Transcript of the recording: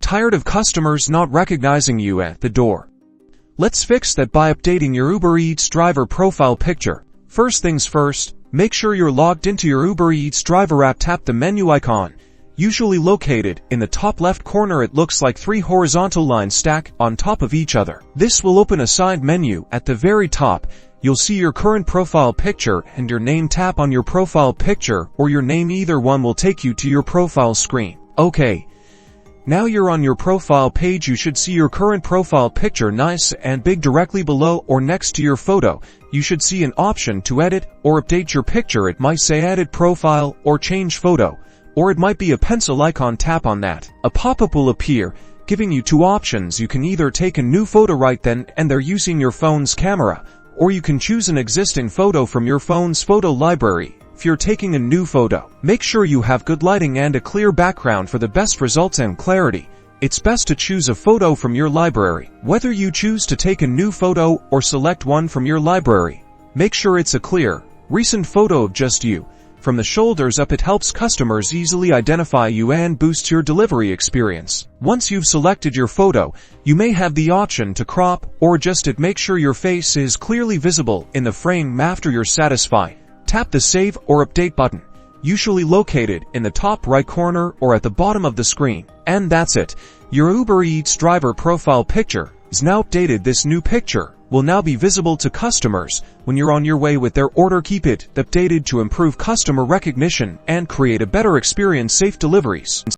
Tired of customers not recognizing you at the door? Let's fix that by updating your Uber Eats driver profile picture. First things first, make sure you're logged into your Uber Eats driver app. Tap the menu icon. Usually located in the top left corner, it looks like 3 horizontal lines stack on top of each other. This will open a side menu. At the very top, you'll see your current profile picture and your name. Tap on your profile picture or your name, either one will take you to your profile screen. Okay. Now you're on your profile page. You should see your current profile picture nice and big. Directly below or next to your photo, you should see an option to edit or update your picture. It might say edit profile or change photo, or it might be a pencil icon. Tap on that. A pop-up will appear, giving you 2 options. You can either take a new photo right then and there using your phone's camera, or you can choose an existing photo from your phone's photo library. If you're taking a new photo, make sure you have good lighting and a clear background for the best results and clarity. It's best to choose a photo from your library. Whether you choose to take a new photo or select one from your library, make sure it's a clear, recent photo of just you. From the shoulders up, it helps customers easily identify you and boosts your delivery experience. Once you've selected your photo, you may have the option to crop or adjust it. Make sure your face is clearly visible in the frame. After you're satisfied, tap the Save or Update button, usually located in the top right corner or at the bottom of the screen. And that's it. Your Uber Eats driver profile picture is now updated. This new picture will now be visible to customers when you're on your way with their order. Keep it updated to improve customer recognition and create a better experience. Safe deliveries.